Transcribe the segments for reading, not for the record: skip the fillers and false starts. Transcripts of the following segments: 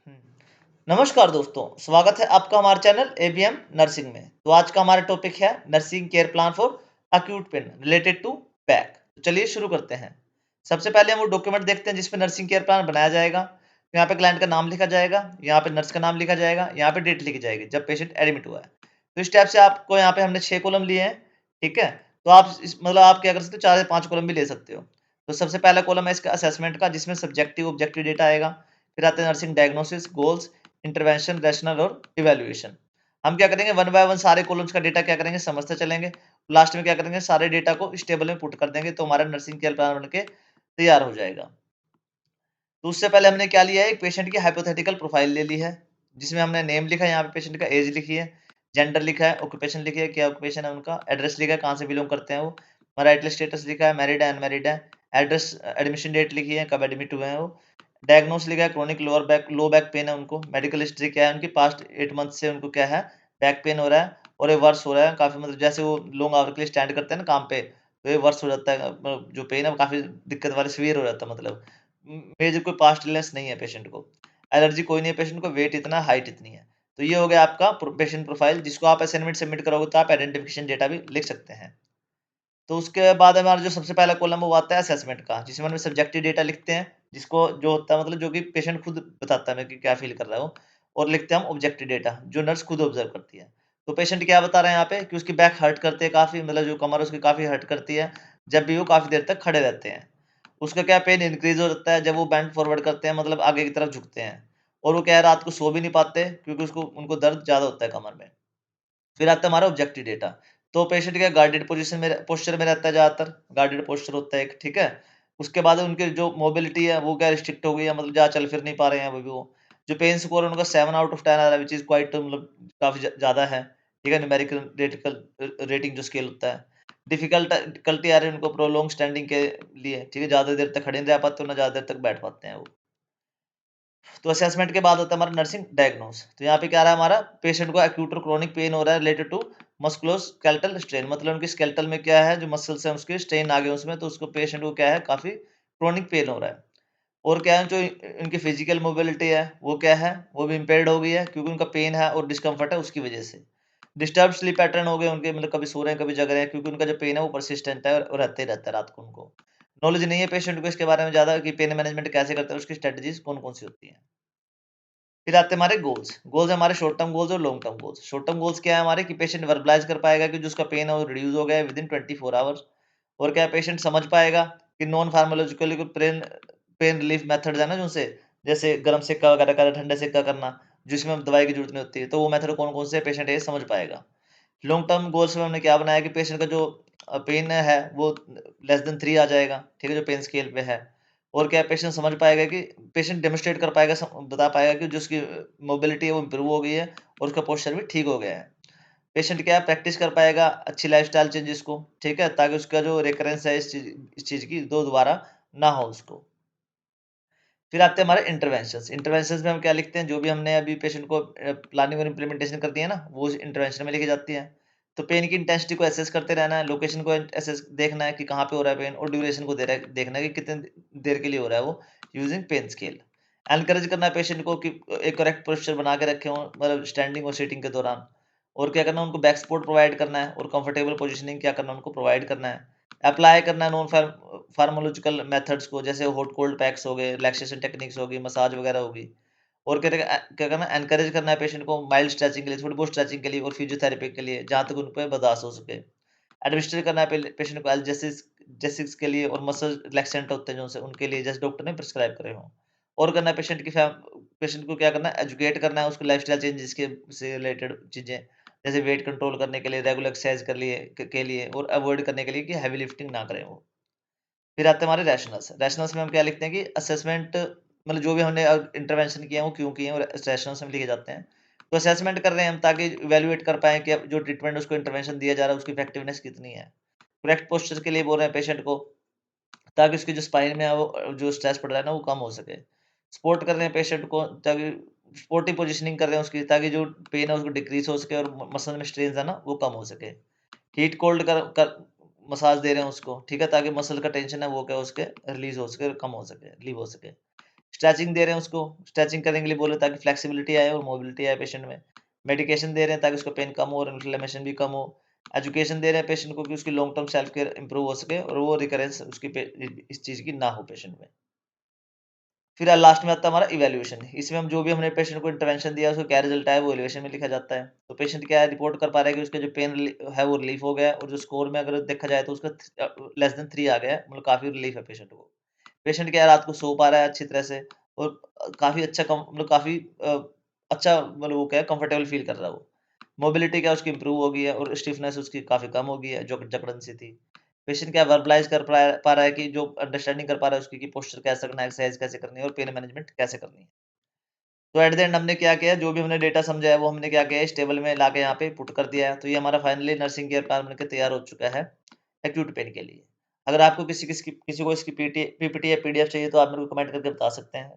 हम्म, नमस्कार दोस्तों, स्वागत है आपका हमारे चैनल एबीएम नर्सिंग में। तो आज का हमारा टॉपिक है nursing care plan for acute pain related to back. तो चलिए शुरू करते हैं। सबसे पहले हम वो डॉक्यूमेंट देखते हैं जिसमें नर्सिंग केयर प्लान बनाया जाएगा। यहाँ पे क्लाइंट का नाम लिखा जाएगा, यहाँ पे नर्स का नाम लिखा जाएगा, यहाँ पे डेट लिखी जाएगी जब पेशेंट एडमिट हुआ है। तो इस टाइप से आपको यहाँ पे हमने 6 कॉलम लिए हैं। ठीक है, तो आप मतलब आप क्या कर सकते हो, 4 या 5 कॉलम भी ले सकते हो। तो सबसे पहला कॉलम है इसका असेसमेंट का, जिसमें सब्जेक्टिव ऑब्जेक्टिव डेटा आएगा। फिर आते हैं nursing diagnosis, goals, intervention, rational और इवैल्यूएशन। हम क्या करेंगे, वन बाय वन सारे कॉलम्स का डेटा क्या करेंगे, समझते चलेंगे। लास्ट में क्या करेंगे, सारे डेटा को इस टेबल में पुट कर देंगे, तो हमारा नर्सिंग केयर प्लान बन के तैयार हो जाएगा। तो उससे पहले हमने क्या लिया है, एक पेशेंट की हाइपोथेटिकल प्रोफाइल ले ली है, जिसमें हमने नेम लिखा है, यहाँ पे पेशेंट का एज लिखी है, जेंडर लिखा है, ऑक्यूपेशन लिखी है, क्या ऑक्यूपेशन है उनका, एड्रेस लिखा है, कहाँ से बिलोंग करते हैं वो, मैरिटल स्टेटस लिखा है, मैरिड है अनमैरिड है, एड्रेस एडमिशन डेट लिखी है, कब एडमिट हुए हैं वो, डायग्नोस लिखा है, क्रोनिक लो बैक पेन है उनको, मेडिकल हिस्ट्री क्या है उनकी, पास्ट 8 मंथ से उनको क्या है, बैक पेन हो रहा है और ये वर्स हो रहा है काफी, मतलब जैसे वो लॉन्ग आवर के लिए स्टैंड करते हैं ना काम पे, तो ये वर्स हो जाता है, जो पेन है वो काफी दिक्कत वाले सीवियर हो जाता है, मतलब मेजर कोई पास्ट इलनेस नहीं है पेशेंट को, एलर्जी कोई नहीं है पेशेंट को, वेट इतना, हाइट इतनी है। तो ये हो गया आपका पेशेंट प्रोफाइल, जिसको आप असाइनमेंट सबमिट करोगे तो आप आइडेंटिफिकेशन डेटा भी लिख सकते हैं। तो उसके बाद हमारा जो सबसे पहला कॉलम है वो आता है असेसमेंट का, जिसमें हम सब्जेक्टिव डेटा लिखते हैं, जिसको जो होता है मतलब जो कि पेशेंट खुद बताता है कि क्या फील कर रहा है वो, और लिखते हैं हम ऑब्जेक्टिव डेटा जो नर्स खुद ऑब्जर्व करती है। तो पेशेंट क्या बता रहे हैं यहाँ पे कि उसकी बैक हर्ट करती है काफी, मतलब जो कमर है उसकी काफी हर्ट करती है जब भी वो काफी देर तक खड़े रहते हैं। उसका क्या पेन इंक्रीज हो जाता है जब वो बैंड फॉरवर्ड करते हैं, मतलब आगे की तरफ झुकते हैं। और वो क्या है, रात को सो भी नहीं पाते क्योंकि उसको उनको दर्द ज्यादा होता है कमर में। फिर आता है हमारा ऑब्जेक्टिव डेटा। तो पेशेंट क्या गार्डेड पोजीशन में पोस्चर में रहता है, ज्यादातर गार्डेड पोस्चर होता है एक, ठीक है। उसके बाद उनकी जो मोबिलिटी है वो क्या रिस्ट्रिक्ट हो गई है, मतलब ज्यादा चल फिर नहीं पा रहे हैं अभी भी वो। जो पेन स्कोर है उनका 7/10 आ रहा है, विच इज क्वाइट मतलब काफी ज्यादा है। ठीक है, न्यूमेरिकल रेटिंग जो स्केल होता है। डिफिकल्टी आ रही है उनको प्रोलॉन्ग स्टैंडिंग के लिए, ठीक है, ज्यादा देर तक खड़े नहीं रह पाते, ना ज्यादा देर तक बैठ पाते हैं वो। तो असेसमेंट के बाद होता है हमारा नर्सिंग डायग्नोस। तो यहाँ पे क्या रहा है हमारा, पेशेंट को एक्यूट और क्रोनिक पेन हो रहा है रिलेटेड टू मस्कुलोस्केलेटल स्ट्रेन, मतलब उनकी स्केलेटल में क्या है, जो मसल्स हैं उसके स्ट्रेन आ गए उसमें, तो उसको पेशेंट को क्या है, काफी क्रोनिक पेन हो रहा है। और क्या है, जो इनकी फिजिकल मोबिलिटी है वो क्या है, वो भी इम्पेयर्ड हो गई है, क्योंकि उनका पेन है और डिस्कम्फर्ट है उसकी वजह से। डिस्टर्ब स्लीप पैटर्न हो गए उनके, मतलब कभी सो रहे हैं कभी जग रहे हैं, क्योंकि उनका जो पेन है वो परसिस्टेंट है और रहते ही रहता है रात को उनको। नॉलेज नहीं है पेशेंट को इसके बारे में ज्यादा कि पेन मैनेजमेंट कैसे करते हैं, उसकी स्ट्रेटजीज कौन कौन सी होती हैं। फिर आते हैं हमारे गोल्स। गोल्स हमारे शॉर्ट टर्म गोल्स और long term goals. Short term goals क्या है हमारे, कि पेशेंट वर्बलाइज कर पाएगा कि जो उसका पेन है वो रिड्यूस हो गया है विद इन 24 आवर्स। और क्या पेशेंट समझ पाएगा कि non pharmacological pain pain relief methods है ना, जो से जैसे गर्म सेका वगैरह करना, ठंडे सेका करना, जिसमें दवाई की जरूरत नहीं होती है, तो वो मेथड कौन कौन से पेशेंट ये समझ पाएगा। लॉन्ग टर्म गोल्स में हमने क्या बनाया कि पेशेंट का जो पेन है वो लेस देन 3 आ जाएगा, ठीक है, जो पेन स्केल पे है। और क्या पेशेंट समझ पाएगा कि पेशेंट डेमोन्स्ट्रेट कर पाएगा, बता पाएगा कि जो उसकी मोबिलिटी है वो इम्प्रूव हो गई है और उसका पोस्चर भी ठीक हो गया है। पेशेंट क्या है, प्रैक्टिस कर पाएगा अच्छी लाइफस्टाइल चेंजेस को, ठीक है, ताकि उसका जो रिकरेंस है इस चीज की दोबारा ना हो उसको। फिर आते हैं हमारे इंटरवेंशंस। इंटरवेंशंस में हम क्या लिखते हैं, जो भी हमने अभी पेशेंट को प्लानिंग और इम्प्लीमेंटेशन कर दी है ना, वो इंटरवेंशन में लिखी जाती है। तो पेन की इंटेंसिटी को एसेस करते रहना है, लोकेशन को एसेस देखना है कि कहाँ पे हो रहा है पेन, और ड्यूरेशन को देखना है कि कितने देर के लिए हो रहा है वो, यूजिंग पेन स्केल। एनकरेज करना है पेशेंट को कि एक करेक्ट पोस्चर बना के रखे हो, मतलब स्टैंडिंग और सीटिंग के दौरान। और क्या करना है, उनको बैक सपोर्ट प्रोवाइड करना है, और कंफर्टेबल पोजिशनिंग क्या करना है, उनको प्रोवाइड करना है। अप्लाई करना है नॉन फार्माकोलॉजिकल मेथड्स को, जैसे हॉट कोल्ड पैक्स हो गए, रिलैक्सेशन टेक्निक्स होगी, मसाज वगैरह होगी। और क्या करना है, एनकरेज करना है पेशेंट को माइल्ड स्ट्रेचिंग के लिए, थोड़ी बहुत स्ट्रेचिंग के लिए और फिजियोथेरेपी के लिए, जहाँ तक उन पे बर्दाश्त हो सके। एडमिनिस्टर करना है पेशेंट को एल्जेसिक्स के लिए, और मसल रिलैक्सेंट होते हैं जो उनसे उनके लिए, जैसे डॉक्टर ने प्रिस्क्राइब करे हों। और करना है पेशेंट को क्या करना है, एजुकेट करना है उसको लाइफस्टाइल चेंजेस के से रिलेटेड चीजें, जैसे वेट कंट्रोल करने के लिए, रेगुलर एक्सरसाइज के लिए, और अवॉइड करने के लिए कि हैवी लिफ्टिंग ना करें वो। फिर आते हैं हमारे रैशनल्स। रैशनल्स में हम क्या लिखते हैं कि असेसमेंट, मतलब जो भी हमने इंटरवेंशन किया है वो क्यों किए हैं, और रैशनल्स में लिखे जाते हैं। तो असेसमेंट कर रहे हैं हम, ताकि इवैल्यूएट कर पाएँ कि अब जो ट्रीटमेंट उसको इंटरवेंशन दिया जा रहा है उसकी इफेक्टिवनेस कितनी है। करेक्ट पोस्चर के लिए बोल रहे हैं पेशेंट को, ताकि उसकी जो स्पाइन में है वो जो स्ट्रेस पड़ रहा है ना वो कम हो सके। सपोर्ट कर रहे हैं पेशेंट को, ताकि सपोर्टिव पोजीशनिंग कर रहे हैं उसकी, ताकि जो पेन है उसको डिक्रीज हो सके और मसल में स्ट्रेन है ना वो कम हो सके। हीट कोल्ड कर मसाज दे रहे हैं उसको, ठीक है, ताकि मसल का टेंशन है वो क्या उसके रिलीज हो सके और कम हो सके, रिलीव हो सके। स्ट्रेचिंग दे रहे हैं उसको, स्ट्रेचिंग करने के लिए बोले ताकि फ्लेक्सिबिलिटी आए और मोबिलिटी आए पेशेंट में। मेडिकेशन दे रहे हैं ताकि उसको पेन कम हो और इन्फ्लेमेशन भी कम हो। एजुकेशन दे रहे हैं पेशेंट को कि उसकी long term self care improve हो सके और वो रिकरेंस उसकी इस चीज़ की ना हो पेशेंट में। फिर लास्ट में आता है हमारा इवैल्यूएशन। इसमें हम जो भी हमने पेशेंट को इंटरवेंशन दिया उसका क्या रिजल्ट आया वो इवैल्यूएशन में लिखा जाता है। तो पेशेंट क्या है रिपोर्ट कर पा रहा है कि उसका जो पेन है वो रिलीफ हो गया है और जो स्कोर में अगर देखा जाए तो उसका लेस देन 3 आ गया है, मतलब काफ़ी रिलीफ है पेशेंट को। पेशेंट क्या है रात को सो पा रहा है अच्छी तरह से और काफ़ी अच्छा मतलब काफ़ी अच्छा मतलब वो क्या है कंफर्टेबल फील कर रहा है वो। मोबिलिटी क्या उसकी इंप्रूव हो गई है और स्टिफनेस उसकी काफ़ी कम हो गई है जो जकड़न सी थी। पेशेंट क्या वर्बलाइज़ कर पा रहा है कि जो अंडरस्टैंडिंग कर पा रहा है उसकी कि पोस्चर कैसे करना है, एक्सरसाइज कैसे करनी है और पेन मैनेजमेंट कैसे करनी है। तो एट द एंड हमने क्या किया, जो भी हमने डेटा समझा है वो हमने क्या किया इस टेबल में लाके यहाँ पे पुट कर दिया है। तो ये हमारा फाइनली नर्सिंग केयर प्लान बनके तैयार हो चुका है एक्यूट पेन के लिए। अगर आपको किसी को इसकी पीपीटी या पीडीएफ चाहिए तो आप मेरे को कमेंट करके बता सकते हैं।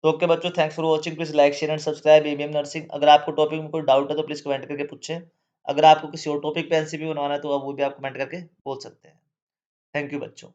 तो ओके बच्चों, thanks for watching. Please like share and subscribe ABM nursing. अगर आपको टॉपिक में कोई डाउट है तो प्लीज कमेंट करके पूछें। अगर आपको किसी और टॉपिक पे एनसीपी बनवाना है तो आप वो भी आप कमेंट करके बोल सकते हैं। थैंक यू बच्चों।